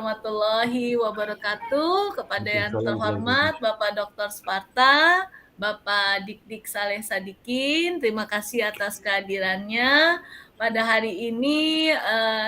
warahmatullahi wabarakatuh. Kepada yang Waalaikumsalam terhormat Bapak Dr. Sparta, Bapak Dik-Dik Saleh Sadikin, terima kasih atas kehadirannya. Pada hari ini,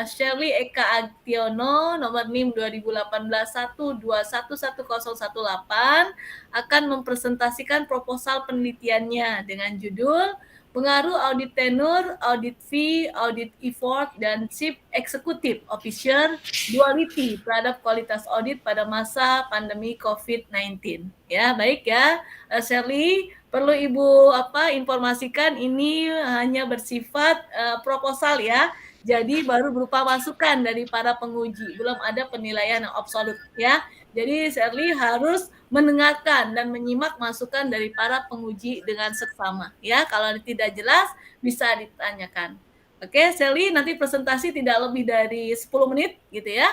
Shirley Eka Agtiono, nomor NIM 2018 1211018, akan mempresentasikan proposal penelitiannya dengan judul Pengaruh audit tenure, audit fee, audit effort, dan chief executive officer duality terhadap kualitas audit pada masa pandemi COVID-19. Ya, baik ya, Shirley, perlu Ibu informasikan ini hanya bersifat proposal ya. Jadi baru berupa masukan dari para penguji, belum ada penilaian yang absolut ya. Jadi Shirley harus mendengarkan dan menyimak masukan dari para penguji dengan seksama ya. Kalau tidak jelas bisa ditanyakan. Oke, Shirley, nanti presentasi tidak lebih dari 10 menit gitu ya.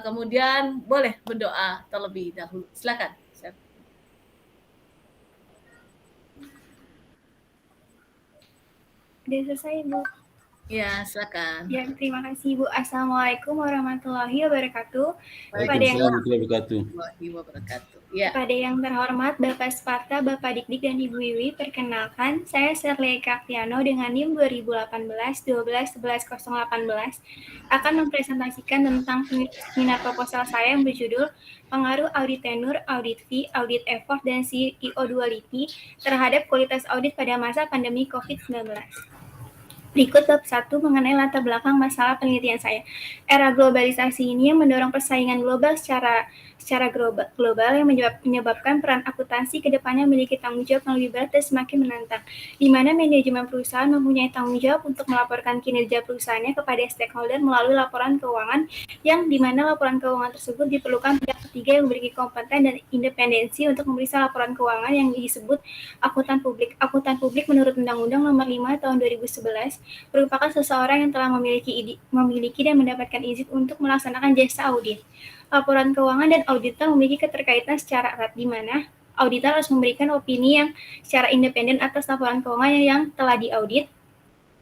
Kemudian boleh berdoa terlebih dahulu. Silakan. Udah selesai, Bu. Ya, silakan. Ya, terima kasih, Bu. Assalamualaikum warahmatullahi wabarakatuh. Waalaikumsalam warahmatullahi wabarakatuh. Ya. Kepada yang terhormat Bapak Sparta, Bapak Dik-Dik, dan Ibu Wiwi, perkenalkan, saya Shirley Eka Agtiono dengan NIM 2018-12-11-018 akan mempresentasikan tentang minat proposal saya yang berjudul Pengaruh Audit Tenure, Audit Fee, Audit Effort, dan CEO Duality terhadap kualitas audit pada masa pandemi COVID-19. Berikut bab 1 mengenai latar belakang masalah penelitian saya. Era globalisasi ini yang mendorong persaingan global secara global yang menyebabkan peran akuntansi ke depannya memiliki tanggung jawab yang lebih berat dan semakin menantang, di mana manajemen perusahaan mempunyai tanggung jawab untuk melaporkan kinerja perusahaannya kepada stakeholder melalui laporan keuangan, yang di mana laporan keuangan tersebut diperlukan pihak ketiga yang memiliki kompeten dan independensi untuk memeriksa laporan keuangan yang disebut akuntan publik. Akuntan publik menurut Undang-Undang Nomor 5 Tahun 2011 merupakan seseorang yang telah memiliki dan mendapatkan izin untuk melaksanakan jasa audit. Laporan keuangan dan auditor memiliki keterkaitan secara erat, di mana auditor harus memberikan opini yang secara independen atas laporan keuangan yang telah diaudit,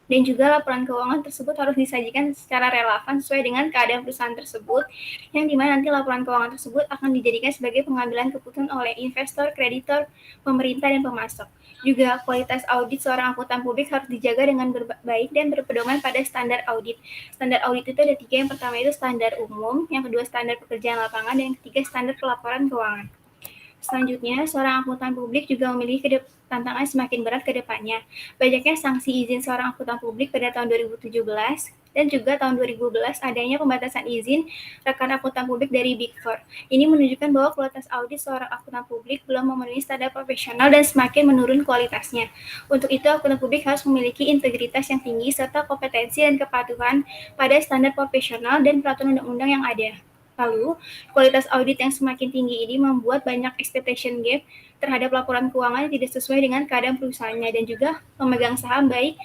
dan juga laporan keuangan tersebut harus disajikan secara relevan sesuai dengan keadaan perusahaan tersebut, yang dimana nanti laporan keuangan tersebut akan dijadikan sebagai pengambilan keputusan oleh investor, kreditor, pemerintah, dan pemasok. Juga kualitas audit seorang akuntan publik harus dijaga dengan baik dan berpedoman pada standar audit. Standar audit itu ada 3, yang pertama itu standar umum, yang kedua standar pekerjaan lapangan, dan yang ketiga standar pelaporan keuangan. Selanjutnya, seorang akuntan publik juga memiliki tantangan semakin berat ke depannya. Banyaknya sanksi izin seorang akuntan publik pada tahun 2017 dan juga tahun 2012 adanya pembatasan izin rekan akuntan publik dari Big Four. Ini menunjukkan bahwa kualitas audit seorang akuntan publik belum memenuhi standar profesional dan semakin menurun kualitasnya. Untuk itu, akuntan publik harus memiliki integritas yang tinggi serta kompetensi dan kepatuhan pada standar profesional dan peraturan undang-undang yang ada. Lalu, kualitas audit yang semakin tinggi ini membuat banyak expectation gap terhadap laporan keuangan yang tidak sesuai dengan keadaan perusahaannya, dan juga pemegang saham baik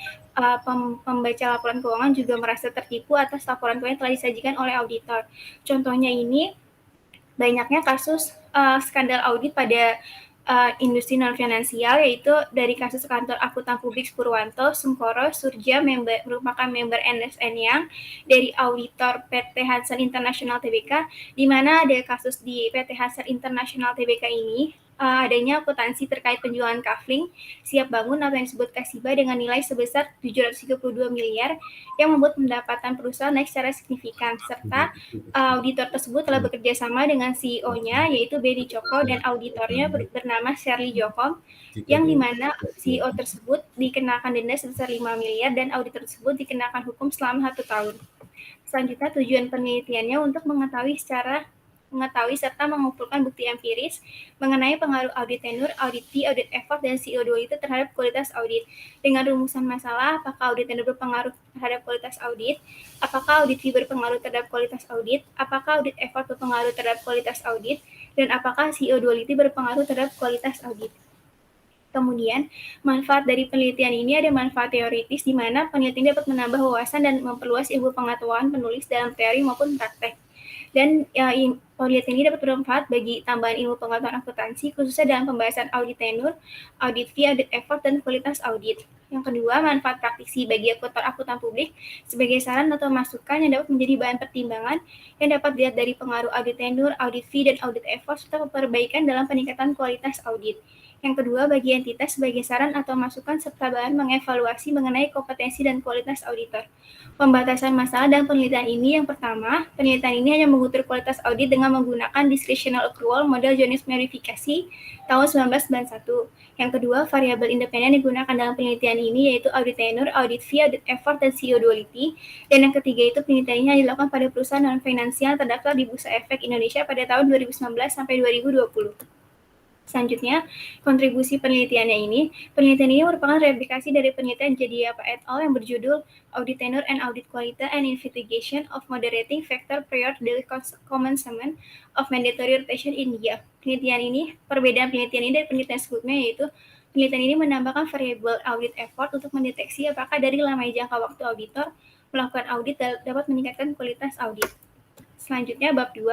pembaca laporan keuangan juga merasa tertipu atas laporan keuangan yang telah disajikan oleh auditor. Contohnya ini, banyaknya kasus skandal audit pada industri non-finansial, yaitu dari kasus kantor akuntan publik Purwanto, Sungkoro, Surja, merupakan member NSN yang dari auditor PT Hansen International Tbk, di mana ada kasus di PT Hansen International Tbk ini, adanya akuntansi terkait penjualan kafling siap bangun atau yang disebut Kasiba dengan nilai sebesar 732 miliar yang membuat pendapatan perusahaan naik secara signifikan, serta auditor tersebut telah bekerja sama dengan CEO-nya yaitu Benny Joko dan auditornya bernama Shirley Joko, yang dimana CEO tersebut dikenakan denda sebesar 5 miliar dan auditor tersebut dikenakan hukum selama 1 tahun. Selanjutnya, tujuan penelitiannya untuk mengetahui serta mengumpulkan bukti empiris mengenai pengaruh audit tenure, audit fee, audit effort, dan CO2 itu terhadap kualitas audit. Dengan rumusan masalah, apakah audit tenure berpengaruh terhadap kualitas audit, apakah audit fee berpengaruh terhadap kualitas audit, apakah audit effort berpengaruh terhadap kualitas audit, dan apakah CO2 berpengaruh terhadap kualitas audit. Kemudian, manfaat dari penelitian ini ada manfaat teoritis, di mana penelitian dapat menambah wawasan dan memperluas ilmu pengetahuan penulis dalam teori maupun praktek. Dan audit ini dapat bermanfaat bagi tambahan ilmu pengetahuan akuntansi, khususnya dalam pembahasan audit tenur, audit fee, audit effort, dan kualitas audit. Yang kedua, manfaat praktisi bagi akuntan publik sebagai saran atau masukan yang dapat menjadi bahan pertimbangan yang dapat dilihat dari pengaruh audit tenur, audit fee, dan audit effort, serta perbaikan dalam peningkatan kualitas audit. Yang kedua, bagi entitas sebagai saran atau masukan serta bahan mengevaluasi mengenai kompetensi dan kualitas auditor. Pembatasan masalah dan penelitian ini yang pertama, penelitian ini hanya mengukur kualitas audit dengan menggunakan discretional accrual model Jones verifikasi tahun 1991. Yang kedua, variabel independen digunakan dalam penelitian ini yaitu audit tenure, audit fee, audit effort, dan CO duality. Dan yang ketiga itu penelitian ini hanya dilakukan pada perusahaan non-finansial terdaftar di Bursa Efek Indonesia pada tahun 2019 sampai 2020. Selanjutnya, kontribusi penelitiannya ini. Penelitian ini merupakan replikasi dari penelitian Jediapa et al. Yang berjudul Audit Tenure and Audit Quality and Investigation of Moderating Factor Prior to the Commencement of Mandatory Rotation in India. Perbedaan penelitian ini dari penelitian sebelumnya yaitu penelitian ini menambahkan variabel audit effort untuk mendeteksi apakah dari lama jangka waktu auditor melakukan audit dapat meningkatkan kualitas audit. Selanjutnya, bab 2,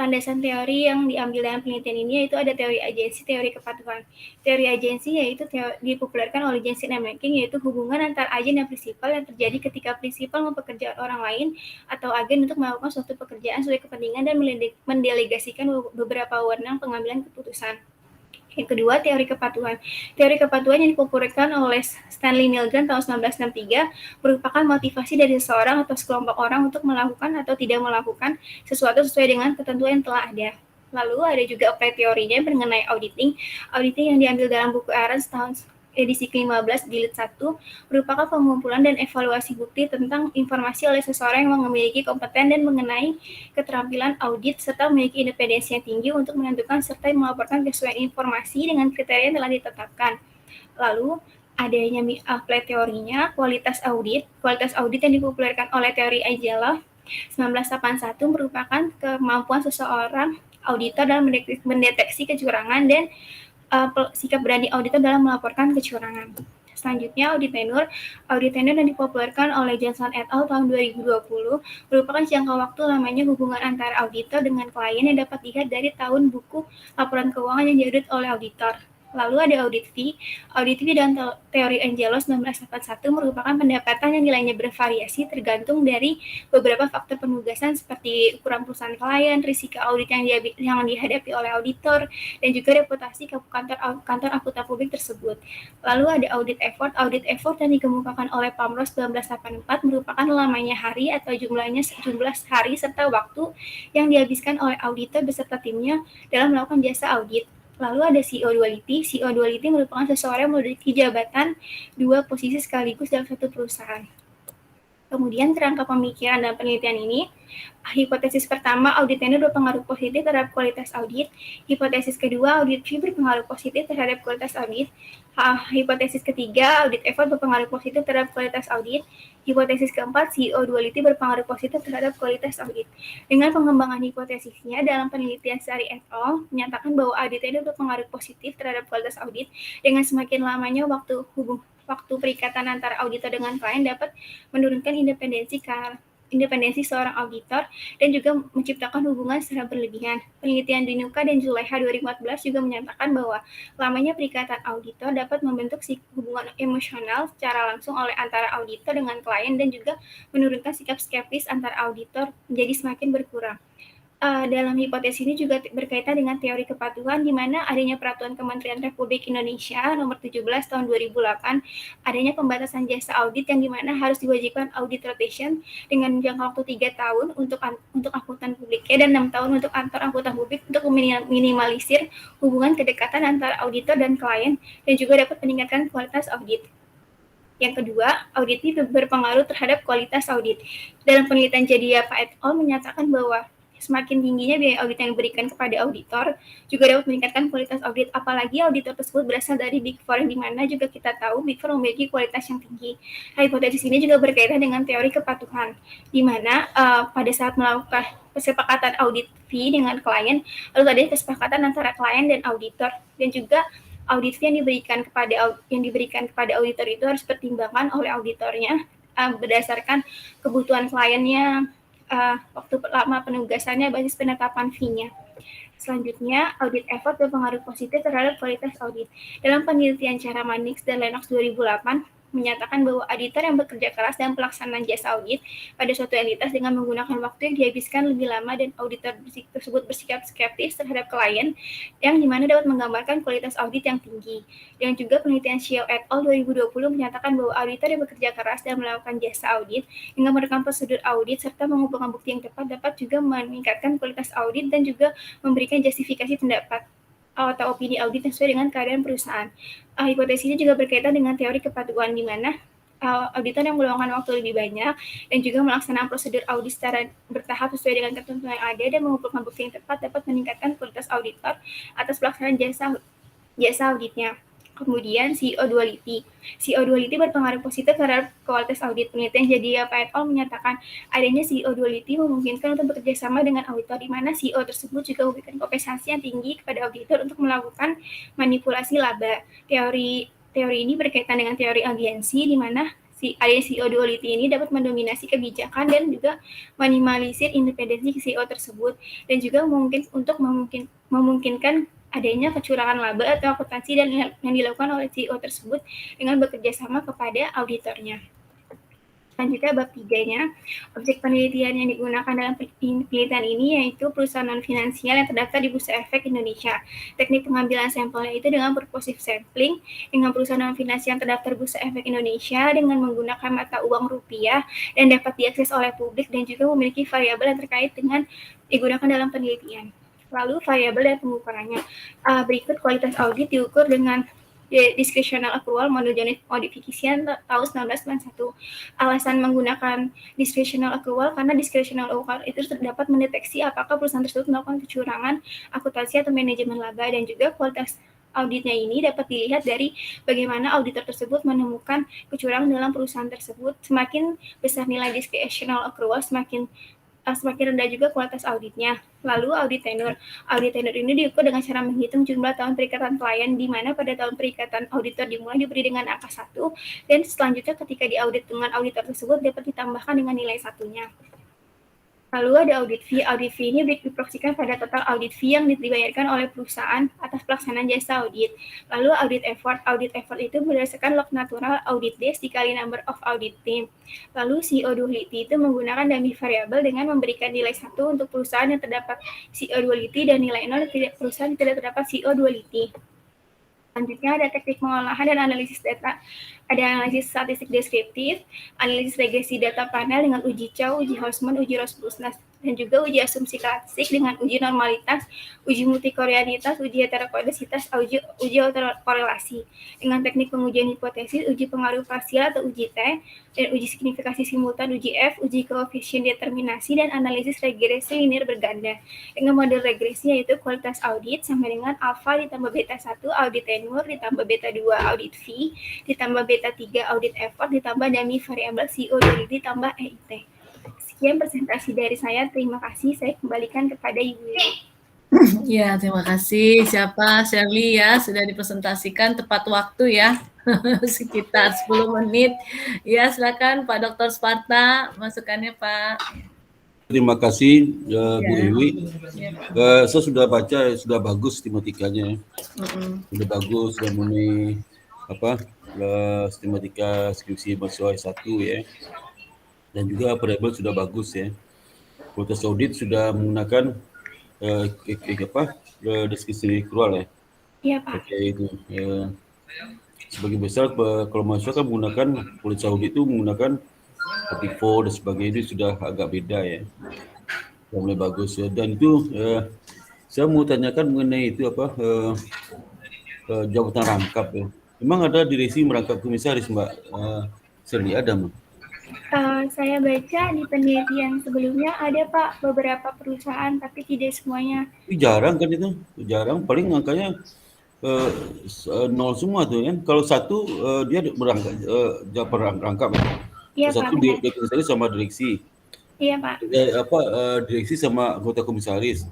landasan teori yang diambil dalam penelitian ini yaitu ada teori agensi, teori kepatuhan. Teori agensi yaitu dipopulerkan oleh Jensen dan Manking, yaitu hubungan antara agen dan prinsipal yang terjadi ketika prinsipal mempekerjakan orang lain atau agen untuk melakukan suatu pekerjaan sesuai kepentingan dan mendelegasikan beberapa wewenang pengambilan keputusan. Yang kedua, teori kepatuhan. Teori kepatuhan yang dipopulerkan oleh Stanley Milgram tahun 1963 merupakan motivasi dari seseorang atau sekelompok orang untuk melakukan atau tidak melakukan sesuatu sesuai dengan ketentuan yang telah ada. Lalu ada juga apply teorinya mengenai auditing. Auditing yang diambil dalam buku Ahrens tahun edisi ke-15 jilid 1 merupakan pengumpulan dan evaluasi bukti tentang informasi oleh seseorang yang memiliki kompeten dan mengenai keterampilan audit serta memiliki independensi yang tinggi untuk menentukan serta melaporkan kesesuaian informasi dengan kriteria yang telah ditetapkan. Lalu adanya apply teorinya, kualitas audit. Kualitas audit yang dipopulerkan oleh teori Angelo 1981 merupakan kemampuan seseorang auditor dalam mendeteksi kecurangan dan sikap berani auditor dalam melaporkan kecurangan. Selanjutnya, audit tenure. Audit tenure yang dipopulerkan oleh Johnson et al. Tahun 2020 merupakan jangka waktu lamanya hubungan antara auditor dengan klien yang dapat dilihat dari tahun buku laporan keuangan yang diaudit oleh auditor. Lalu ada audit fee. Audit fee dan teori Angelo 1981 merupakan pendapatan yang nilainya bervariasi tergantung dari beberapa faktor penugasan seperti ukuran perusahaan klien, risiko audit yang dihadapi oleh auditor, dan juga reputasi kantor akuntan publik tersebut. Lalu ada audit effort. Audit effort yang dikemukakan oleh Pamros 1984 merupakan lamanya hari atau jumlah hari serta waktu yang dihabiskan oleh auditor beserta timnya dalam melakukan jasa audit. Lalu ada CO duality. CO duality merupakan seseorang yang memiliki jabatan dua posisi sekaligus dalam satu perusahaan. Kemudian kerangka pemikiran dan penelitian ini, hipotesis pertama, audit tenure berpengaruh positif terhadap kualitas audit. Hipotesis kedua, audit fee berpengaruh positif terhadap kualitas audit. Hipotesis ketiga, audit effort berpengaruh positif terhadap kualitas audit. Hipotesis keempat, CO duality berpengaruh positif terhadap kualitas audit. Dengan pengembangan hipotesisnya dalam penelitian Sari et al. Menyatakan bahwa audit tenure berpengaruh positif terhadap kualitas audit dengan semakin lamanya waktu perikatan antara auditor dengan klien dapat menurunkan independensi seorang auditor dan juga menciptakan hubungan secara berlebihan. Penelitian Dinuka dan Zulaiha 2014 juga menyatakan bahwa lamanya perikatan auditor dapat membentuk hubungan emosional secara langsung oleh antara auditor dengan klien dan juga menurunkan sikap skeptis antara auditor menjadi semakin berkurang. Dalam hipotesis ini juga berkaitan dengan teori kepatuhan di mana adanya Peraturan Kementerian Republik Indonesia nomor 17 tahun 2008, adanya pembatasan jasa audit yang di mana harus diwajibkan audit rotation dengan jangka waktu 3 tahun untuk akuntan publiknya dan 6 tahun untuk kantor akuntan publik untuk meminimalisir hubungan kedekatan antara auditor dan klien dan juga dapat meningkatkan kualitas audit. Yang kedua, audit ini berpengaruh terhadap kualitas audit. Dalam penelitian Jediapa et al. Menyatakan bahwa semakin tingginya biaya audit yang diberikan kepada auditor juga dapat meningkatkan kualitas audit, apalagi auditor tersebut berasal dari Big Four, di mana juga kita tahu Big Four memiliki kualitas yang tinggi. Hipotesis ini juga berkaitan dengan teori kepatuhan, di mana pada saat melakukan kesepakatan audit fee dengan klien, lalu ada kesepakatan antara klien dan auditor, dan juga audit fee yang diberikan kepada auditor itu harus dipertimbangkan oleh auditornya berdasarkan kebutuhan kliennya, waktu lama penugasannya, basis penetapan fee-nya. Selanjutnya, audit effort berpengaruh positif terhadap kualitas audit. Dalam penelitian cara Manix dan Lennox 2008, menyatakan bahwa auditor yang bekerja keras dalam pelaksanaan jasa audit pada suatu entitas dengan menggunakan waktu yang dihabiskan lebih lama dan auditor tersebut bersikap skeptis terhadap klien, yang dimana dapat menggambarkan kualitas audit yang tinggi. Dan juga penelitian Xiao et al. 2020 menyatakan bahwa auditor yang bekerja keras dalam melakukan jasa audit dengan merekam prosedur audit serta mengumpulkan bukti yang tepat dapat juga meningkatkan kualitas audit dan juga memberikan justifikasi pendapat atau opini audit yang sesuai dengan keadaan perusahaan. Hipotesis ini juga berkaitan dengan teori kepatuhan di mana auditor yang meluangkan waktu lebih banyak dan juga melaksanakan prosedur audit secara bertahap sesuai dengan ketentuan yang ada dan mengumpulkan bukti yang tepat dapat meningkatkan kualitas auditor atas pelaksanaan jasa auditnya. Kemudian CEO duality. CEO duality berpengaruh positif terhadap kualitas audit. Penelitian Jadiapa et al. Menyatakan adanya CEO duality memungkinkan untuk bekerja sama dengan auditor, di mana CEO tersebut juga memberikan kompensasi yang tinggi kepada auditor untuk melakukan manipulasi laba. Teori ini berkaitan dengan teori agensi, di mana adanya CEO duality ini dapat mendominasi kebijakan dan juga minimalisir independensi CEO tersebut, dan juga mungkin untuk memungkinkan adanya kecurangan laba atau akuntansi dan yang dilakukan oleh CEO tersebut dengan bekerja sama kepada auditornya. Selanjutnya bab 3-nya, objek penelitian yang digunakan dalam penelitian ini yaitu perusahaan non-finansial yang terdaftar di Bursa Efek Indonesia. Teknik pengambilan sampelnya itu dengan purposive sampling dengan perusahaan non-finansial yang terdaftar Bursa Efek Indonesia dengan menggunakan mata uang rupiah dan dapat diakses oleh publik dan juga memiliki variabel yang terkait dengan digunakan dalam penelitian. Lalu variabel dan pengukurannya. Berikut kualitas audit diukur dengan discretional accrual model unit modification tahun 1991. Alasan menggunakan discretional accrual karena discretional accrual itu dapat mendeteksi apakah perusahaan tersebut melakukan kecurangan, akuntansi atau manajemen laba, dan juga kualitas auditnya ini dapat dilihat dari bagaimana auditor tersebut menemukan kecurangan dalam perusahaan tersebut. Semakin besar nilai discretional accrual, semakin rendah juga kualitas auditnya. Lalu audit tenure. Audit tenure ini diukur dengan cara menghitung jumlah tahun perikatan klien, di mana pada tahun perikatan auditor dimulai diberi dengan angka 1, dan selanjutnya ketika diaudit dengan auditor tersebut dapat ditambahkan dengan nilai 1-nya. Lalu ada audit fee. Audit fee ini diproporsikan pada total audit fee yang dibayarkan oleh perusahaan atas pelaksanaan jasa audit. Lalu audit effort. Audit effort itu berdasarkan log natural audit days dikali number of audit team. Lalu CEO duality itu menggunakan dummy variable dengan memberikan nilai 1 untuk perusahaan yang terdapat CEO duality dan nilai 0 untuk perusahaan yang tidak terdapat CEO duality. Selanjutnya ada teknik pengolahan dan analisis data. Ada analisis statistik deskriptif, analisis regresi data panel dengan uji Chow, uji Hausman, uji Rosbusnas, dan juga uji asumsi klasik dengan uji normalitas, uji multikorelianitas, uji heterokodisitas, uji autokorelasi. Dengan teknik pengujian hipotesis, uji pengaruh parsial atau uji T, dan uji signifikasi simultan, uji F, uji koefisien determinasi, dan analisis regresi linear berganda. Dengan model regresi yaitu kualitas audit sama dengan alpha ditambah beta 1 audit tenure ditambah beta 2 audit fee ditambah beta 3 audit effort ditambah dummy variable CO ditambah EIT. Sekian presentasi dari saya. Terima kasih. Saya kembalikan kepada Ibu. Ya, terima kasih. Siapa? Shirley ya, sudah dipresentasikan tepat waktu ya. Sekitar 10 menit. Ya, silakan Pak Dr. Sparta, masukannya Pak. Terima kasih Bu Ewi. Saya sudah baca, sudah bagus tematikanya. Sudah bagus, sudah mengenai tematika skripsi mahasiswa S1 ya. Dan juga variabel sudah bagus ya. Kualitas audit sudah menggunakan discretionary accrual ya. Iya Pak. Oke, itu. Sebagai besar kalau mahasiswa kan menggunakan kualitas audit itu menggunakan P4 dan sebagainya, itu sudah agak beda ya. Sudah mulai bagus ya. Dan itu saya mau tanyakan mengenai itu jabatan rangkap ya. Memang ada direksi merangkap komisaris Mbak Shirley, ada Mbak? Saya baca di penelitian sebelumnya ada Pak beberapa perusahaan, tapi tidak semuanya. Jarang kan itu, jarang. Paling angkanya 0 semua tuh kan. Kalau 1 dia berangkat rangkap ya. Iya, Satu komisaris sama direksi. Iya Pak. Direksi sama anggota komisaris.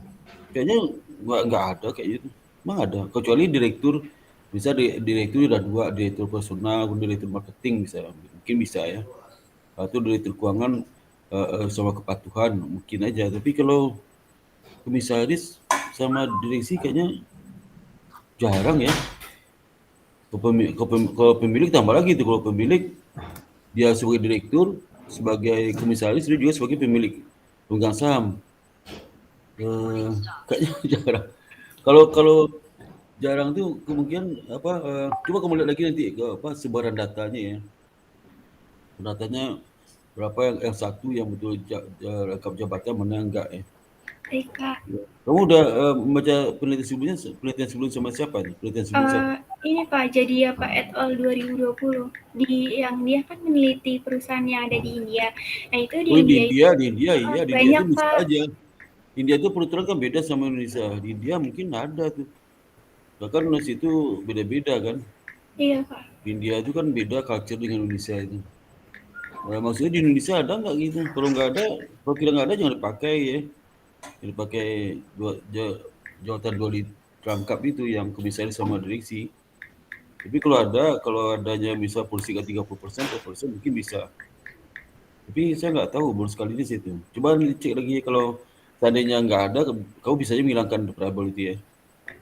Kayaknya nggak ada kayak gitu. Emang ada. Kecuali direktur, bisa direktur ada 2, direktur personal, direktur marketing bisa, mungkin bisa ya. Atau direktur keuangan sama kepatuhan mungkin aja. Tapi kalau komisaris sama direksi kayaknya jarang ya. Kalau pemilik tambah lagi tuh, kalau pemilik dia sebagai direktur, sebagai komisaris, dia juga sebagai pemilik pemegang saham. Kayaknya jarang. Kalau jarang tuh kemungkinan apa? Coba kamu lihat lagi nanti ke apa sebaran datanya ya. Datanya berapa yang satu yang betul rangkap jabatan, mana yang enggak ya. Baik, Pak. Kamu udah membaca penelitian sebelum sama siapa nih? Penelitian sebelum siapa? Ini Pak, jadi ya Pak et al. 2020. Yang dia kan meneliti perusahaan yang ada di India. Nah itu di Oh, India itu di India iya, di India banyak itu bisa Pak. aja. India itu peraturan kan beda sama Indonesia. Di India mungkin ada tuh. Bahkan di situ beda-beda kan. Iya Pak. Di India itu kan beda culture dengan Indonesia itu. Maksudnya di Indonesia ada nggak gitu? Kalau nggak ada, kalau kira nggak ada jangan dipakai ya. Jangan dipakai jawatan dua rangkap itu yang komisaris sama direksi. Tapi kalau adanya bisa porsikan 30%, 40% mungkin bisa. Tapi saya nggak tahu, baru sekali di situ. Coba cek lagi kalau seandainya nggak ada, kamu bisa aja menghilangkan variability ya.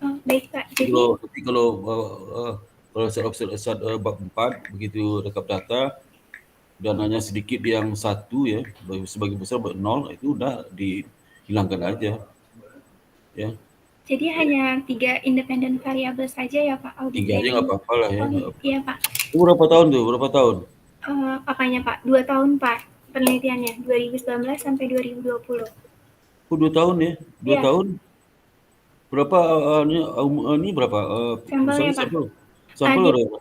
Oh, baik Pak. Jadi Kalau saat bab 4 begitu rekap data dan hanya sedikit yang satu ya, sebagian besar nol, itu udah dihilangkan aja. Ya. Jadi hanya 3 independen variabel saja ya Pak audit. 3 aja nggak apa-apa lah ya. Iya Pak. Itu berapa tahun tuh? Berapa tahun? Apanya Pak? 2 tahun Pak penelitiannya, 2019 sampai 2020. Oh, 2 tahun ya? 2 Iya. tahun? Berapa ini berapa? Sampelnya Pak. Sampel Ada, berapa?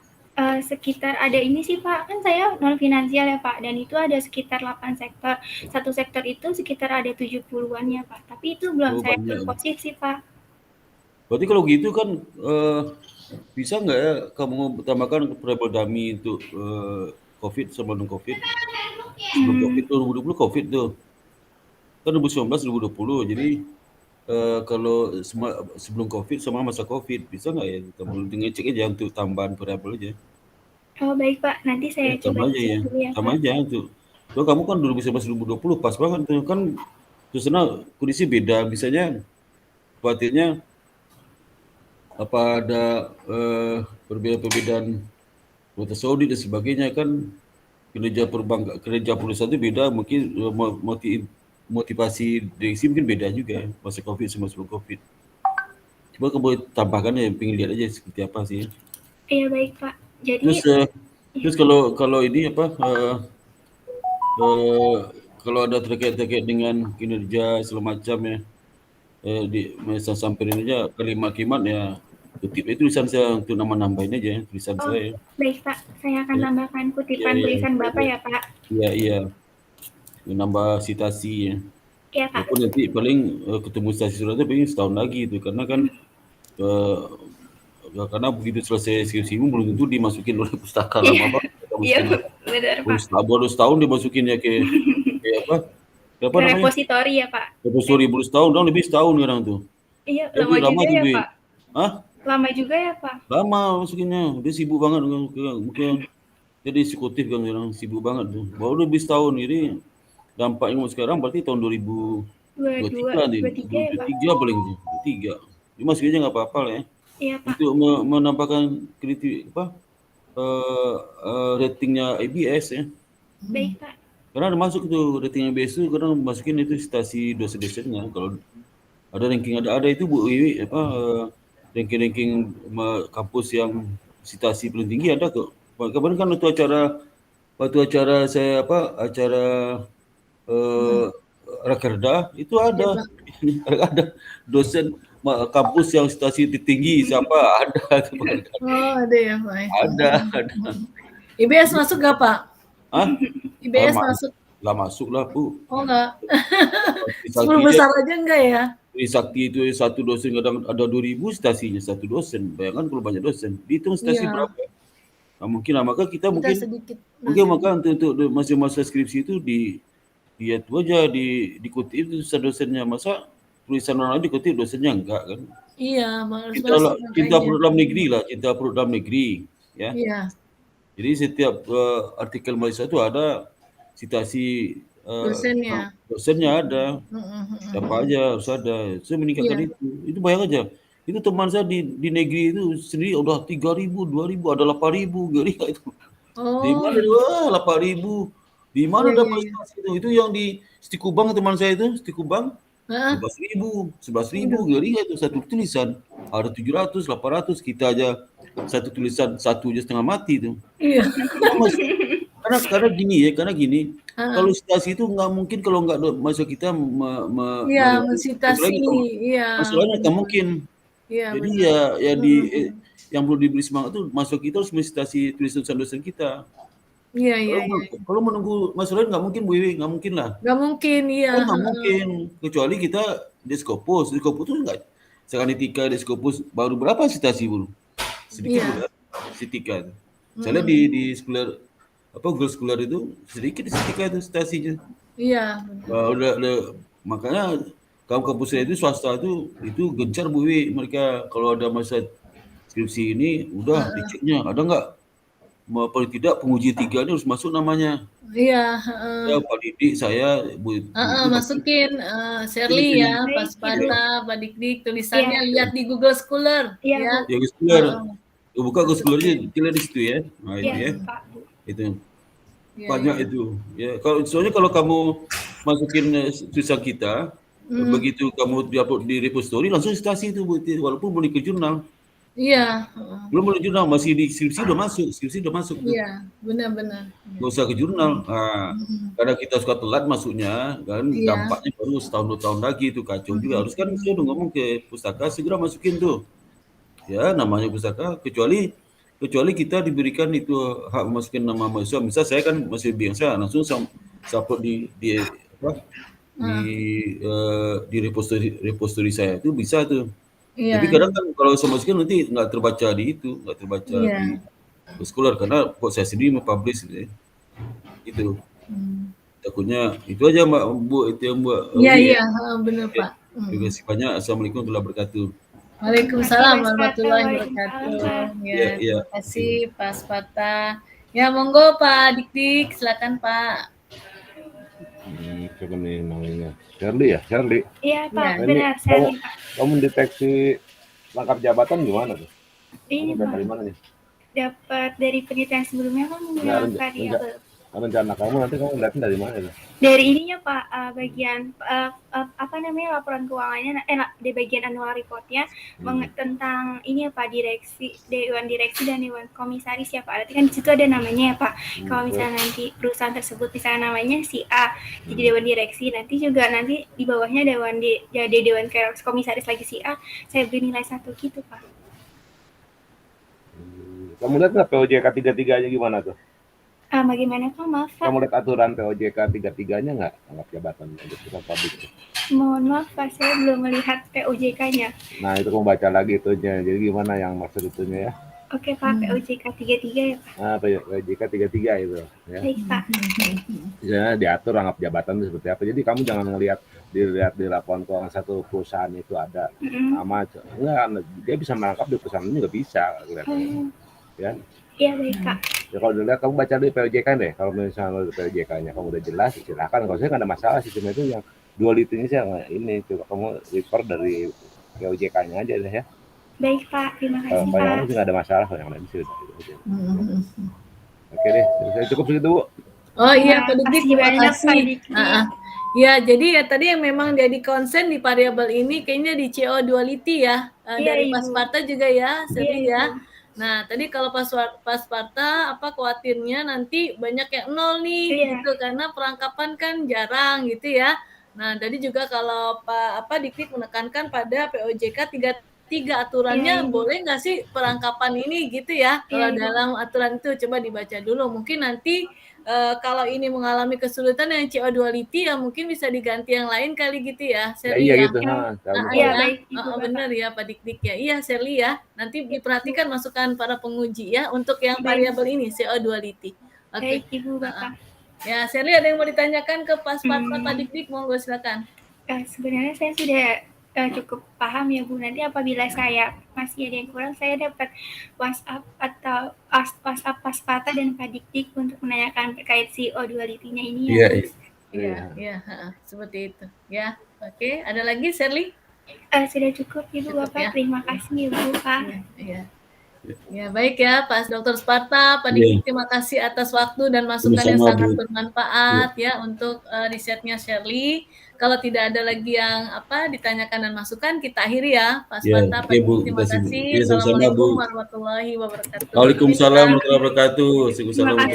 sekitar ada ini sih Pak, kan saya non finansial ya Pak, dan itu ada sekitar 8 sektor. Satu sektor itu sekitar ada 70-an ya Pak, tapi itu belum saya komposit sih Pak. Berarti kalau gitu kan bisa nggak ya kamu tambahkan variable dummy untuk COVID sama non-COVID? Sebelum COVID tuh 2020 COVID tuh. Kan 2019, 2020. Jadi kalau sebelum COVID sama masa COVID, bisa nggak ya? Kita boleh cek aja untuk tambahan variabel aja. Oh baik Pak, nanti saya coba aja ya. dulu ya Sama Pak. aja tuh. Kalau kamu kan 2019, 2020 pas banget tuh kan. Terus kondisi beda, misalnya khawatirnya apa ada perbedaan kuota audit dan sebagainya kan, kinerja perusahaan itu beda, mungkin motivasi direksi mungkin beda juga ya, masa COVID sama sebelum COVID. Coba kamu tambahkan ya, pengen lihat aja seperti apa sih. Iya baik Pak. Jadi Terus kalau ini apa kalau ada terkait dengan kinerja segala macam ya, di masa sampai ini aja kalimat ya kutip itu tulisan saya untuk nambahin aja tulisan saya. Baik Pak, saya akan tambahkan kutipan tulisan Bapak ya Pak. Iya. Nambah citasi ya. Iya Pak. Walaupun nanti paling ketemu citasi surat itu paling setahun lagi itu karena kan karena begitu selesai skripsimu belum tentu dimasukin oleh pustaka lama banget. Iya benar Pak. Baru setahun dimasukin ya ke apa namanya? Repositori ya Pak. Repositori baru setahun, lebih setahun sekarang tuh. Iya, lama juga ya Pak. Hah? Lama juga ya Pak. Lama masukinnya, dia sibuk banget mungkin jadi eksekutif kan sekarang sibuk banget tuh. Baru lebih setahun, jadi dampaknya sekarang berarti tahun 2023 nih, 2023 paling sih, 2023. Ini masukin aja nggak apa-apa lah ya. Iya Pak. Untuk menambahkan kritik ratingnya ABS ya. Baik Pak. Karena ada masuk tuh rating ABS itu, kadang masukin itu citasi dosen-dosennya. Kalau ada ranking ada itu Bu Wiwi ranking kampus yang citasi paling tinggi ada kok. Kemarin kan waktu acara saya acara rakerda itu ada dosen kampus yang citasi tinggi siapa ada. Oh ada ya Pak. Ada. IBS masuk gak Pak? Hah? IBS masuk? Lah masuk lah Bu. Oh enggak. 10 besar aja enggak ya? Sakti itu satu dosen kadang ada 2.000 citasinya satu dosen. Bayangkan kalau banyak dosen, dihitung citasi berapa? Nah, mungkin maka kita mungkin sedikit. Maka untuk masa skripsi itu dia itu aja dikutip itu dosennya, masa tulisan orang lain dikutip dosennya enggak kan? Iya, cinta program negeri lah, cinta program negeri ya. Iya. Jadi setiap artikel Malaysia itu ada citasi Dosennya. dosennya ada, siapa aja harus ada. Saya meningkatkan Iya. itu bayang aja. Itu teman saya di negeri itu sendiri udah 3.000, 2.000, ada 8.000, ngeri nggak itu? Di Oh, mana iya. wah 8.000, di mana Iya, iya, dapat iya. stasi itu? Itu yang di Stikubang teman saya itu, Stikubang Heeh. 11.000, Waduh. ngeri nggak itu satu tulisan? Ada 700, 800, kita aja satu tulisan satu aja setengah mati itu. Iya. Karena gini, kalau Heeh. stasi itu nggak mungkin kalau nggak masa kita Iya, mereview, mensitasi. Iya, masalahnya nggak benar. mungkin. Iya, Jadi benar. ya Mhm. yang perlu diberi semangat itu masuk kita harus mensitasi tulisan dosen kita. Iya, iya, Kalau iya. kalau menunggu masalahnya nggak mungkin Bu Wiwi, nggak mungkin lah. Nggak mungkin, iya. Oh nggak Heeh. mungkin, kecuali kita Deskopus tuh nggak Sekarang Deskopus baru berapa citasi Bu? Sedikit Iya. bukan? Sitika. Saya lihat Mhm. di Scholar Google Scholar itu sedikit Sitika itu citasinya. Iya, benar. Udah makanya kampus saya itu swasta itu gencar Bu Wiwi, mereka kalau ada masa skripsi ini udah Heeh. diceknya ada nggak paling tidak penguji 3 ini harus masuk namanya. Iya, heeh. Ya Pak Didik saya Bu Heeh, itu pasti masukin, Shirley masukin. ya, Pak Baik, Ibu. Ya, Sparta, Pak Dik-Dik, tulisannya Iya, lihat di Google Scholar, iya, ya. Bu. ya Scholar. Heeh, Buka Google Scholar-nya masukin. detailnya di situ ya. Nah Iya, itu ya. Pak, Bu. Itu Iya, banyak iya. itu. Ya kalau soalnya kalau kamu masukin tulisan kita Mhm. begitu kamu diupload di repository langsung citasi itu Bu, walaupun boleh ke jurnal. Iya, heeh. Belum boleh jurnal, masih di skripsi udah masuk tuh. Iya, benar-benar. Iya. Nggak usah ke jurnal. Nah, Mhm. karena kita suka telat masuknya, kan Iya. dampaknya baru setahun 2 tahun lagi itu kacau juga. Mhm, Harus kan saya mhm. udah ngomong ke pustaka segera masukin tuh. Ya namanya pustaka, kecuali kita diberikan itu hak masukin nama mahasiswa. Misal saya kan masih biasa langsung upload di apa Heeh. di repository saya itu bisa tuh. Tapi Iya, kadang kan kalau saya masukin nanti nggak terbaca di iya. Scholar karena kok saya sendiri mempublish gitu ya. Itu Hmm. takutnya itu aja Mbak Bu, itu yang Mbak Iya, Wi ya. iya, heeh, benar, Oke. Pak. Terima Mhm. kasih banyak. Assalamualaikum warahmatullahi wabarakatuh. Terima kasih, Waalaikumsalam Pak Sparta. warahmatullahi Waalaikumsalam, wabarakatuh. Pak. Iya, Ya, iya. terima Oke. kasih Pak Sparta. Ya, monggo Pak Dik-Dik, silakan Pak. Siapa nih namanya? Shirley ya, Shirley. Iya, Pak. Iya. Nah, ini Benar, saya nih, Pak. kamu deteksi rangkap jabatan gimana tuh? Kamu Ini, dapat Pak. dari mana nih? Dapat dari penelitian sebelumnya kan Nah, menggunakan variabel. rencana kamu nanti kamu lihatnya dari mana tuh? Dari ininya Pak, bagian apa namanya laporan keuangannya, di bagian annual reportnya tentang ini ya Pak, dewan direksi dan dewan komisaris ya Pak. Nanti kan di situ ada namanya ya Pak. Kalau misalnya nanti perusahaan tersebut misalnya namanya si A, jadi dewan direksi, nanti di bawahnya jadi dewan komisaris lagi si A, saya beri nilai 1 gitu Pak. Kamu lihat nggak POJK 33-nya gimana tuh? Bagaimana Pak? Maaf Pak. Kamu lihat aturan POJK 33-nya nggak? Rangkap jabatan untuk perusahaan pabrik tuh. Mohon maaf Pak, saya belum melihat POJK-nya. Nah, itu kamu baca lagi itunya. Jadi gimana yang maksud itunya ya? Oke Pak, POJK 33 ya Pak. Nah, POJK 33 itu ya. Baik Pak. Ya, diatur rangkap jabatan itu seperti apa. Jadi kamu jangan dilihat di laporan keuangan satu perusahaan itu ada nama. Enggak, dia bisa merangkap di perusahaan ini juga bisa kelihatannya. Ya. Iya baik Kak. Ya kalau dilihat kamu baca di POJK deh. Kalau misalnya POJK-nya kamu udah jelas, silakan. Kalau saya nggak ada masalah sih, cuma itu yang duality-nya sih ini coba kamu refer dari POJK-nya aja deh ya. Baik Pak, terima kasih Kalau Pak. yang lain sih nggak ada masalah, kalau yang lain sih udah. Oke deh, saya cukup segitu Bu. Oh iya, Pak Terima Dik, kasih terima banyak, Pak kasih. Dik. Ya, jadi ya tadi yang memang jadi konsen di variabel ini kayaknya di CO duality ya. Iya, Dari Ibu. Pak Sparta juga ya, Seri Iya, ya. Ibu. Nah, tadi kalau Pak Sparta khawatirnya nanti banyak yang nol nih Iya. gitu karena perangkapan kan jarang gitu ya. Nah, tadi juga kalau Pak Dik menekankan pada POJK 33 aturannya Iya, Ibu. boleh nggak sih perangkapan ini gitu ya? Kalau Iya, Ibu. dalam aturan itu coba dibaca dulu. Mungkin nanti kalau ini mengalami kesulitan yang CO duality ya mungkin bisa diganti yang lain kali gitu ya, Sherly Iya ya. gitu. Iya, baik Ibu, Bapak. Benar ya Pak Dik ya. Iya Sherly ya. Nanti diperhatikan masukan para penguji ya untuk yang Baik. variabel ini CO duality. Oke. Baik Ibu, Bapak. Ya Sherly ada yang mau ditanyakan ke Pak Sparta, Pak Dik, monggo silakan. Sebenarnya saya sudah cukup paham ya Bu. Nanti apabila saya masih ada yang kurang, saya dapat WhatsApp atau WhatsApp Pak Sparta dan Pak Dik untuk menanyakan terkait CO duality-nya ini ya. Iya, Bu. iya. Iya, seperti itu. Ya, oke. Ada lagi, Sherly? Sudah cukup Ibu Cukup, Bapak. ya. Terima kasih Ibu Pak. Iya. Ya, baik ya, Pak Dr. Sparta, Pak Iya. Diki, terima kasih atas waktu dan masukan yang Sama-sama, sangat Bu. bermanfaat ya untuk risetnya Sherly. Kalau tidak ada lagi yang ditanyakan dan masukan, kita akhiri ya, Pak Ya, Sparta, Pak oke, Bu. Diki, terima Terima kasih, Bu. kasih. Ya, sama-sama, Bu. Assalamualaikum warahmatullahi wabarakatuh. Waalaikumsalam warahmatullahi wabarakatuh. Terima kasih.